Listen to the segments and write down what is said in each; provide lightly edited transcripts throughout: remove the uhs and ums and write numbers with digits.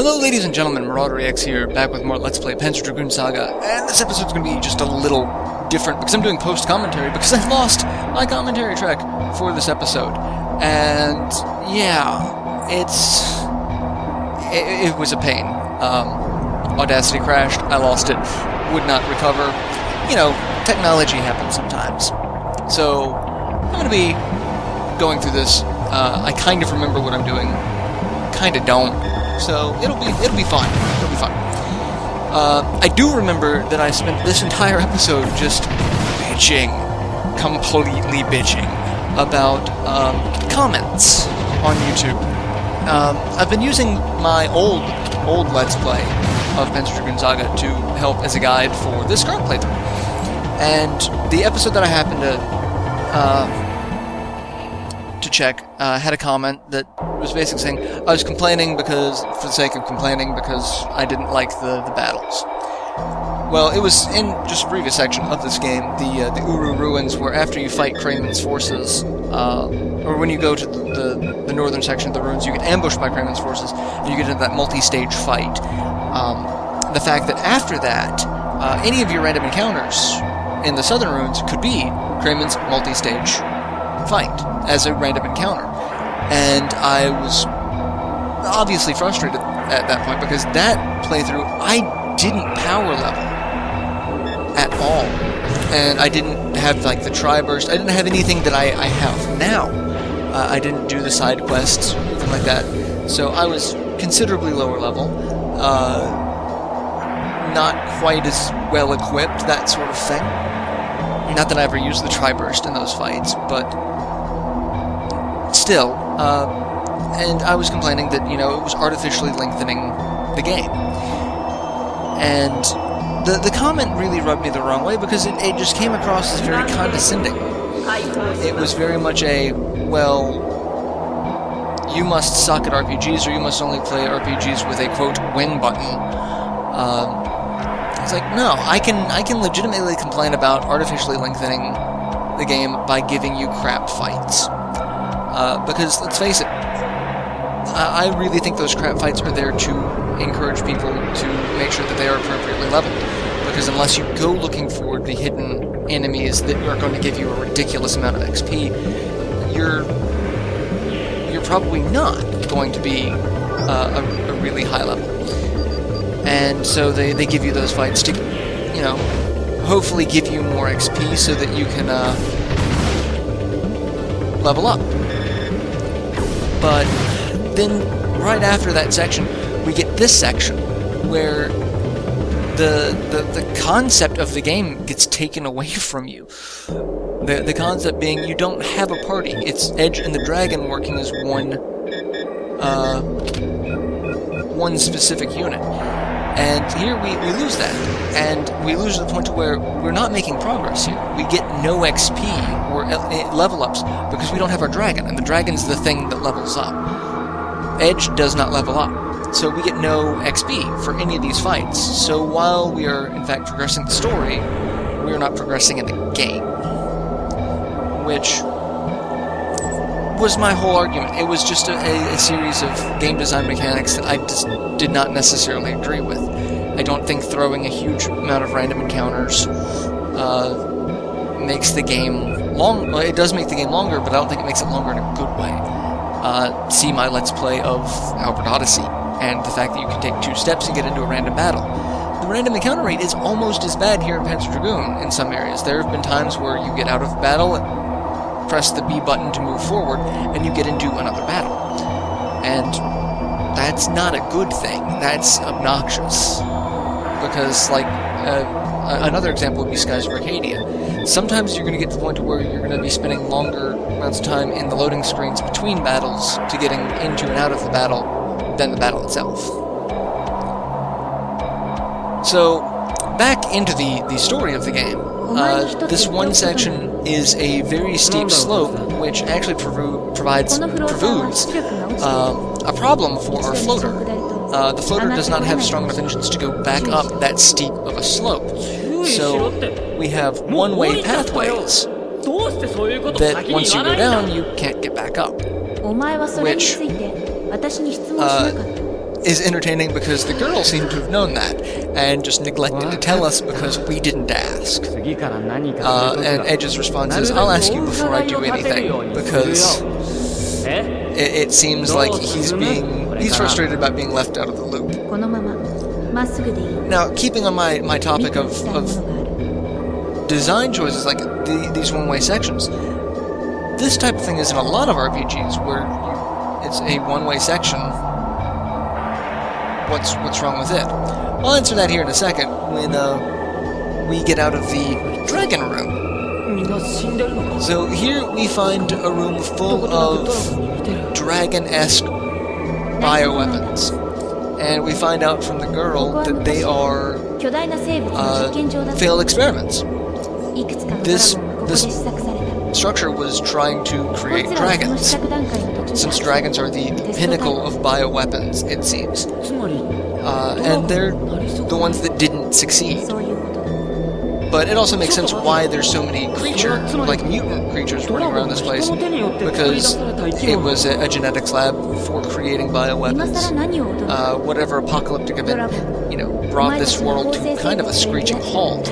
Hello ladies and gentlemen, MarauderEX here, back with more Let's Play Panzer Dragoon Saga, and this episode's going to be just a little different, because I'm doing post-commentary, because I lost my commentary track for this episode. And, yeah, it was a pain. Audacity crashed, I lost it, would not recover. You know, technology happens sometimes. So, I'm going to be going through this. I kind of remember what I'm doing, kind of don't. So it'll be fun. It'll be fun. I do remember that I spent this entire episode just bitching, completely bitching about comments on YouTube. I've been using my old Let's Play of Panzer Dragoon Saga to help as a guide for this current playthrough, and the episode that I happened to check had a comment that was basically saying I was complaining for the sake of complaining because I didn't like the battles. Well, it was in just a previous section of this game, the Uru Ruins, where after you fight Kramen's forces, or when you go to the northern section of the ruins, you get ambushed by Kramen's forces, and you get into that multi-stage fight. The fact that after that, any of your random encounters in the southern ruins could be Kramen's multi-stage fight as a random encounter. And I was obviously frustrated at that point, because that playthrough, I didn't power level at all. And I didn't have, like, the tri-burst. I didn't have anything that I have now. I didn't do the side quests, anything like that. So I was considerably lower level. Not quite as well equipped, that sort of thing. Not that I ever used the tri-burst in those fights, but still, and I was complaining that, you know, it was artificially lengthening the game. And the comment really rubbed me the wrong way, because it just came across as very condescending. It was very much a, well, you must suck at RPGs, or you must only play RPGs with a, quote, win button. It's like, no, I can legitimately complain about artificially lengthening the game by giving you crap fights. Because, let's face it, I really think those crap fights are there to encourage people to make sure that they are appropriately leveled. Because unless you go looking for the hidden enemies that are going to give you a ridiculous amount of XP, you're probably not going to be a really high level. And so they give you those fights to, you know, hopefully give you more XP so that you can level up. But then, right after that section, we get this section, where the concept of the game gets taken away from you. The concept being, you don't have a party. It's Edge and the Dragon working as one specific unit. And here we lose that. And we lose to the point to where we're not making progress here. We get no XP or level ups because we don't have our dragon, and the dragon's the thing that levels up. Edge does not level up, so we get no XP for any of these fights. So while we are in fact progressing the story, we are not progressing in the game. Which was my whole argument. It was just a series of game design mechanics that I just did not necessarily agree with. I don't think throwing a huge amount of random encounters makes the game long. Well, it does make the game longer, but I don't think it makes it longer in a good way. See my Let's Play of Albert Odyssey, and the fact that you can take 2 steps and get into a random battle. The random encounter rate is almost as bad here in Panzer Dragoon in some areas. There have been times where you get out of battle, press the B button to move forward, and you get into another battle. And that's not a good thing. That's obnoxious. Because, like, another example would be Skies of Arcadia. Sometimes you're going to get to the point where you're going to be spending longer amounts of time in the loading screens between battles to getting into and out of the battle than the battle itself. So, back into the story of the game. This one section is a very steep slope, which actually provides a problem for our floater. The floater does not have strong enough engines to go back up that steep of a slope. So we have one-way pathways that once you go down, you can't get back up. Which is entertaining because the girl seemed to have known that and just neglected to tell us because we didn't ask. And Edge's response is, I'll ask you before I do anything, because it seems like he's frustrated about being left out of the loop. Now, keeping on my topic of design choices, like these one-way sections, this type of thing is in a lot of RPGs where it's a one-way section. What's wrong with it? I'll answer that here in a second when we get out of the dragon room. So here we find a room full of dragon-esque bioweapons, and we find out from the girl that they are failed experiments. This structure was trying to create dragons, since dragons are the pinnacle of bioweapons, it seems. And they're the ones that didn't succeed. But it also makes sense why there's so many creatures, like mutant creatures, running around this place, because it was a genetics lab for creating bioweapons. Whatever apocalyptic event, brought this world to kind of a screeching halt.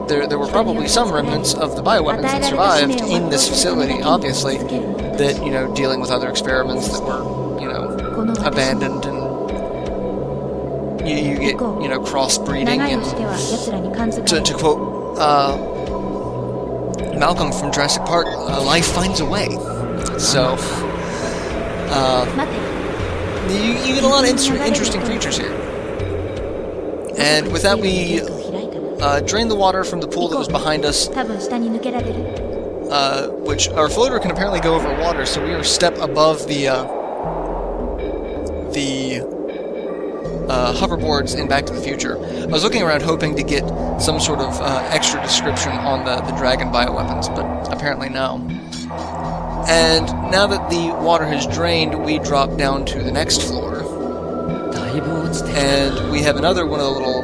There were probably some remnants of the bioweapons that survived in this facility, obviously, that, dealing with other experiments that were, abandoned, and you get, crossbreeding, and to quote Malcolm from Jurassic Park, life finds a way. So, you get a lot of interesting creatures here. And with that, we drain the water from the pool that was behind us, which our floater can apparently go over water, so we are a step above the hoverboards in Back to the Future. I was looking around hoping to get some sort of extra description on the dragon bioweapons, but apparently no. And now that the water has drained, we drop down to the next floor, and we have another one of the little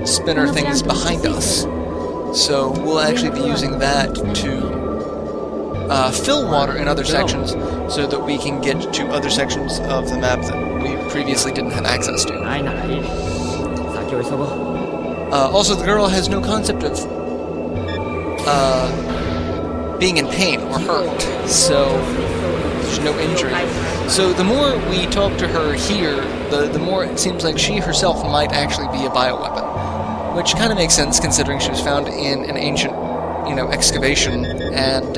spinner things behind us. So we'll actually be using that to fill water in other sections so that we can get to other sections of the map that we previously didn't have access to. Also, the girl has no concept of being in pain or hurt, so there's no injury. So the more we talk to her here, the more it seems like she herself might actually be a bioweapon. Which kind of makes sense, considering she was found in an ancient, excavation, and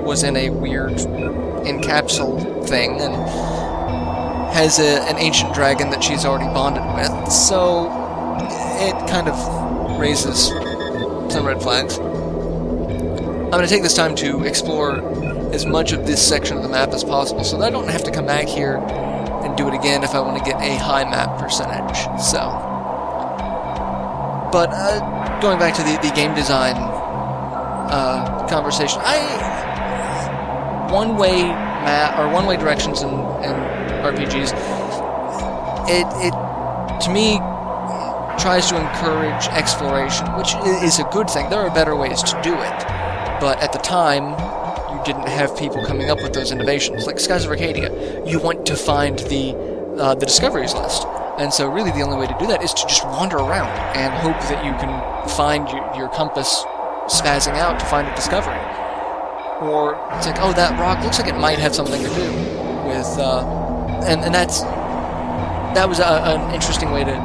was in a weird encapsule thing, and has an ancient dragon that she's already bonded with, so it kind of raises some red flags. I'm going to take this time to explore as much of this section of the map as possible, so that I don't have to come back here and do it again if I want to get a high map percentage, so... But, going back to the game design conversation, one-way directions in RPGs, it to me tries to encourage exploration, which is a good thing. There are better ways to do it, but at the time, you didn't have people coming up with those innovations. Like Skies of Arcadia, you want to find the discoveries list. And so really the only way to do that is to just wander around and hope that you can find your compass spazzing out to find a discovery. Or it's like, oh, that rock looks like it might have something to do with... And that was an interesting way to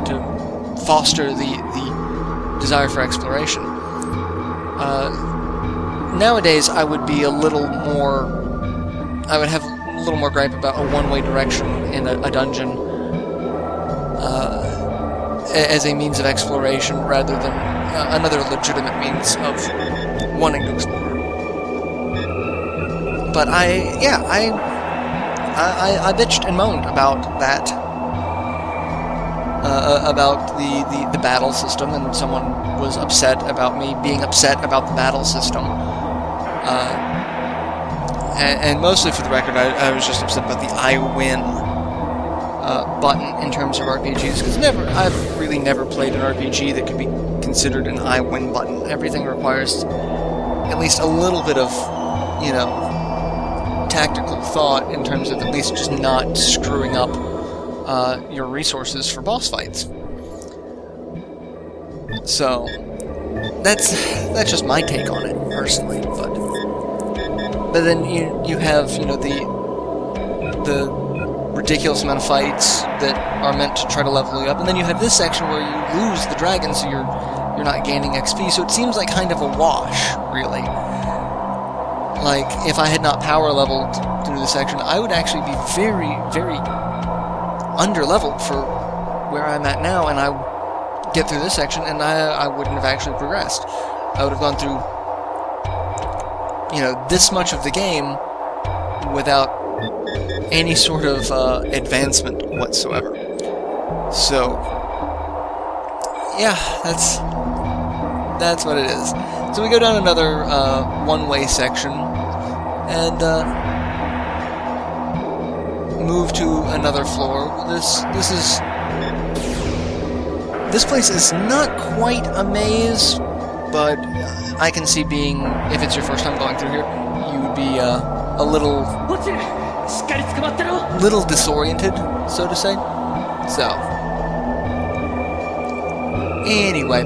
foster the desire for exploration. Nowadays, I would be a little more... I would have a little more gripe about a one-way direction in a dungeon as a means of exploration rather than another legitimate means of wanting to explore. But I bitched and moaned about that, about the battle system, and someone was upset about me being upset about the battle system. And mostly for the record, I was just upset about the I win button in terms of RPGs, because I've really never played an RPG that could be considered an I win button. Everything requires at least a little bit of, tactical thought in terms of at least just not screwing up your resources for boss fights. So that's just my take on it personally, but then you have, you know, the ridiculous amount of fights that are meant to try to level you up, and then you have this section where you lose the dragon, so you're not gaining XP, so it seems like kind of a wash, really. Like, if I had not power leveled through this section, I would actually be very, very under-leveled for where I'm at now, and I would get through this section, and I wouldn't have actually progressed. I would have gone through, you know, this much of the game without any sort of advancement whatsoever. So, yeah, that's what it is. So we go down another one-way section and move to another floor. This place is not quite a maze, but I can see being, if it's your first time going through here, you would be a little disoriented, so to say. So, anyway,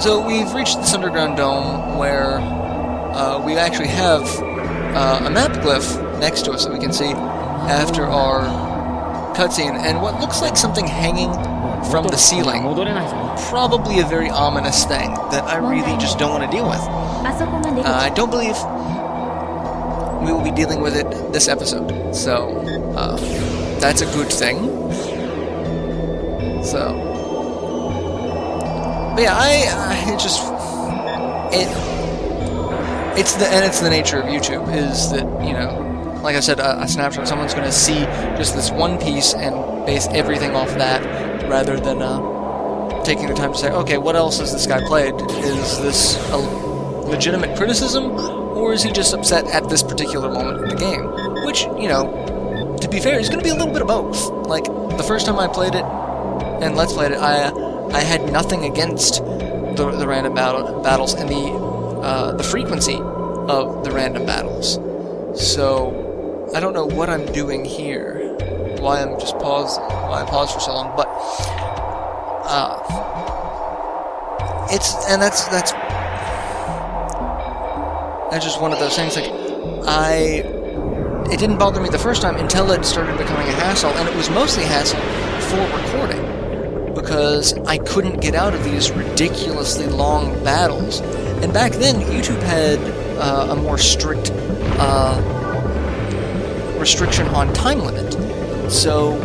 so we've reached this underground dome where we actually have a map glyph next to us that we can see after our cutscene, and what looks like something hanging from the ceiling. Probably a very ominous thing that I really just don't want to deal with. I don't believe we will be dealing with it this episode, so that's a good thing. So, but yeah, it's the nature of YouTube, is that, you know, like I said, a snapshot, someone's going to see just this one piece and base everything off that, rather than taking the time to say, okay, what else has this guy played? Is this a legitimate criticism, or is he just upset at this particular moment in the game? Which, you know, to be fair, is going to be a little bit of both. Like, the first time I played it, and Let's Played it, I had nothing against the random battles and the frequency of the random battles. So, I don't know what I'm doing here, why I paused for so long, but that's just one of those things. Like, it didn't bother me the first time until it started becoming a hassle, and it was mostly a hassle for recording, because I couldn't get out of these ridiculously long battles. And back then, YouTube had a more strict restriction on time limit. So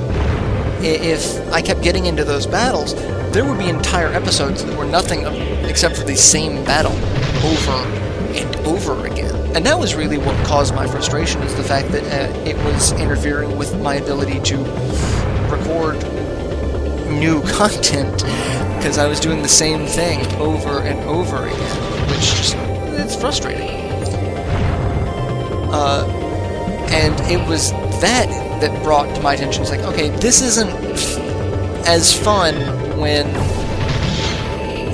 if I kept getting into those battles, there would be entire episodes that were nothing except for the same battle over and over again. And that was really what caused my frustration, is the fact that it was interfering with my ability to record new content, because I was doing the same thing over and over again, which just, it's frustrating. And it was that brought to my attention, it's like, okay, this isn't as fun when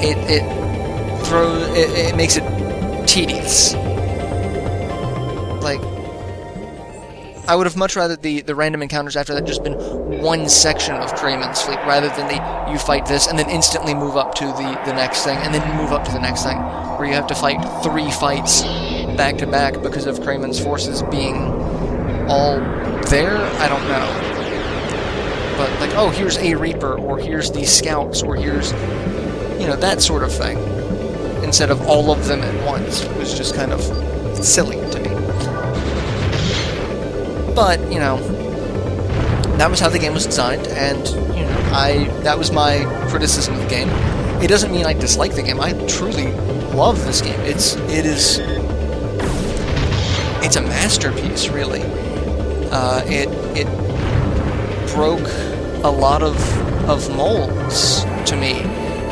it makes it tedious. Like, I would have much rather the random encounters after that just been one section of Kramen's fleet, rather than you fight this and then instantly move up to the next thing, and then move up to the next thing, where you have to fight 3 fights back to back because of Kramen's forces being all there. I don't know. But, like, oh, here's a Reaper, or here's these scouts, or here's, you know, that sort of thing, instead of all of them at once. It was just kind of silly to me. But, you know, that was how the game was designed, and, you know, that was my criticism of the game. It doesn't mean I dislike the game. I truly love this game. It's a masterpiece, really. It broke a lot of molds to me.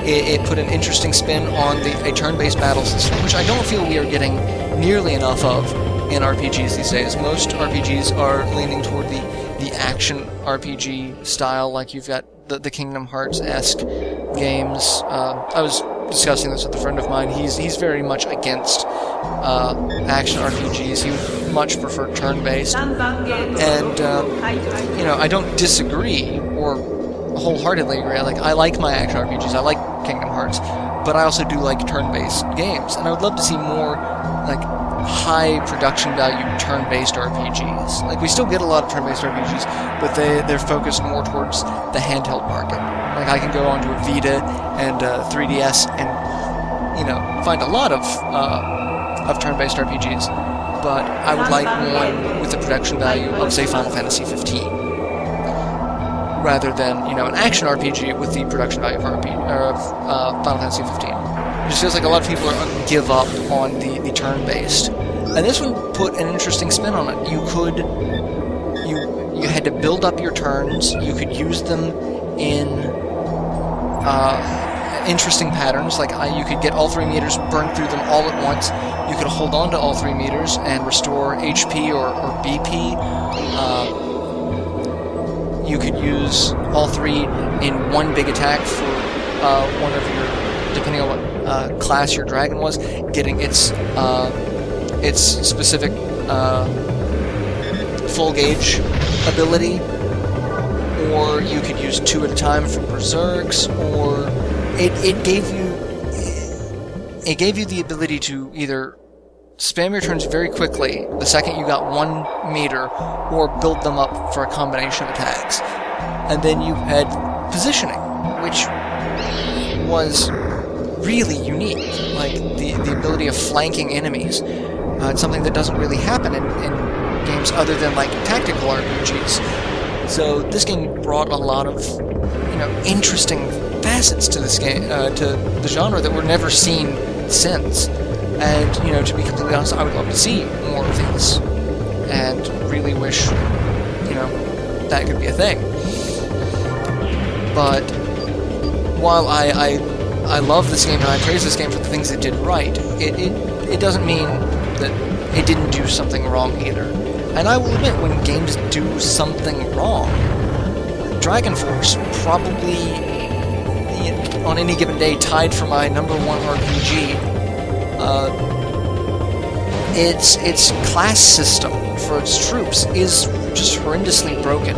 It put an interesting spin on a turn-based battle system, which I don't feel we are getting nearly enough of in RPGs these days. Most RPGs are leaning toward the action RPG style, like you've got the Kingdom Hearts-esque games. I was discussing this with a friend of mine. He's very much against action RPGs. He would much prefer turn-based. And, you know, I don't disagree or wholeheartedly agree. I like my action RPGs. I like Kingdom Hearts. But I also do like turn-based games. And I would love to see more, like, high production value turn-based RPGs. Like, we still get a lot of turn-based RPGs, but they're focused more towards the handheld market. Like, I can go onto a Vita and 3DS and, you know, find a lot of turn-based RPGs, but I would like one with the production value of, say, Final Fantasy 15, rather than, you know, an action RPG with the production value of Final Fantasy 15. It just feels like a lot of people are give up on the turn-based. And this one put an interesting spin on it. You had to build up your turns, you could use them in interesting patterns, like you could get all 3 meters, burn through them all at once. You could hold on to all 3 meters and restore HP or BP. You could use all 3 in one big attack for one of your, depending on what class your dragon was, getting its specific full gauge ability. Or you could use 2 at a time for berserks, or it gave you the ability to either spam your turns very quickly the second you got 1 meter, or build them up for a combination of attacks. And then you had positioning, which was really unique, like the ability of flanking enemies. It's something that doesn't really happen in games other than like tactical RPGs. So this game brought a lot of, you know, interesting facets to this game, to the genre that were never seen since. And, you know, to be completely honest, I would love to see more of these, and really wish, you know, that could be a thing. But while I love this game and I praise this game for the things it did right, it doesn't mean that it didn't do something wrong either. And I will admit, when games do something wrong, Dragon Force probably, on any given day, tied for my #1 RPG. Its class system for its troops is just horrendously broken.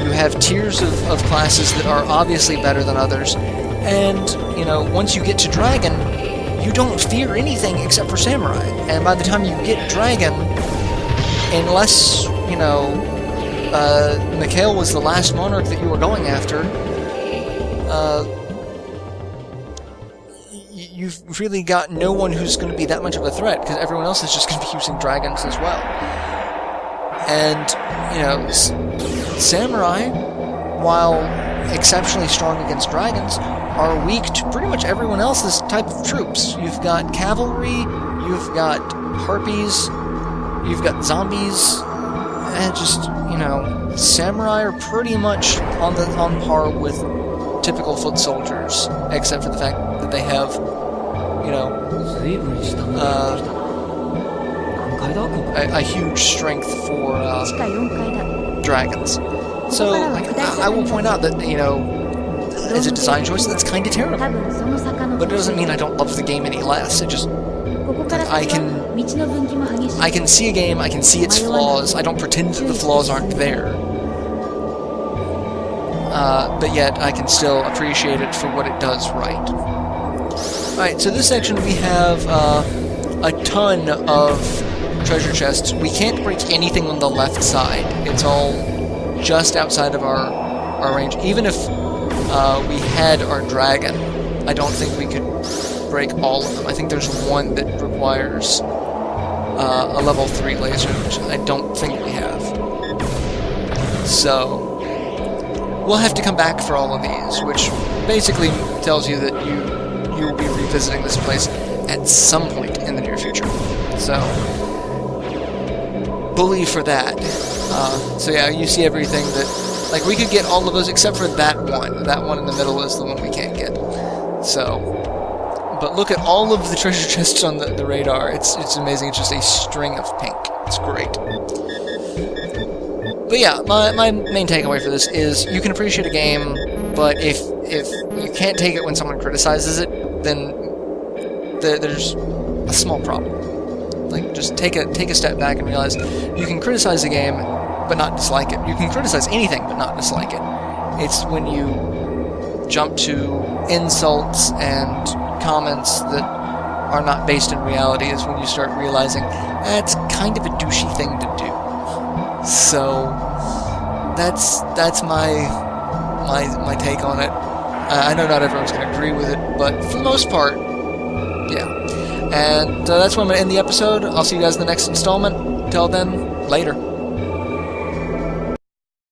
You have tiers of classes that are obviously better than others, and, you know, once you get to Dragon, you don't fear anything except for Samurai. And by the time you get Dragon, unless, you know, Mikhail was the last monarch that you were going after, you've really got no one who's going to be that much of a threat, because everyone else is just going to be using dragons as well. And, you know, Samurai, while exceptionally strong against dragons, are weak to pretty much everyone else's type of troops. You've got cavalry, you've got harpies, you've got zombies, and just, you know, Samurai are pretty much on par with typical foot soldiers, except for the fact that they have, you know, a huge strength for dragons. So, like, I will point out that, you know, as a design choice, that's kind of terrible. But it doesn't mean I don't love the game any less. It just, I can see a game, I can see its flaws, I don't pretend that the flaws aren't there. But yet, I can still appreciate it for what it does right. Alright, so this section we have a ton of treasure chests. We can't break anything on the left side. It's all just outside of our range. Even if we had our dragon, I don't think we could break all of them. I think there's one that requires a level 3 laser, which I don't think we have. So we'll have to come back for all of these, which basically tells you that you will be revisiting this place at some point in the near future. So bully for that. So yeah, you see everything that, like, we could get all of those except for that one. That one in the middle is the one we can't get. So, but look at all of the treasure chests on the radar. It's amazing. It's just a string of pink. It's great. But yeah, my main takeaway for this is you can appreciate a game But if you can't take it when someone criticizes it, then there's a small problem. Like, just take a step back and realize you can criticize a game, but not dislike it. You can criticize anything, but not dislike it. It's when you jump to insults and comments that are not based in reality is when you start realizing that's kind of a douchey thing to do. So that's my take on it. I know not everyone's going to agree with it, but for the most part, yeah. And that's when I'm going to end the episode. I'll see you guys in the next installment. Until then, later.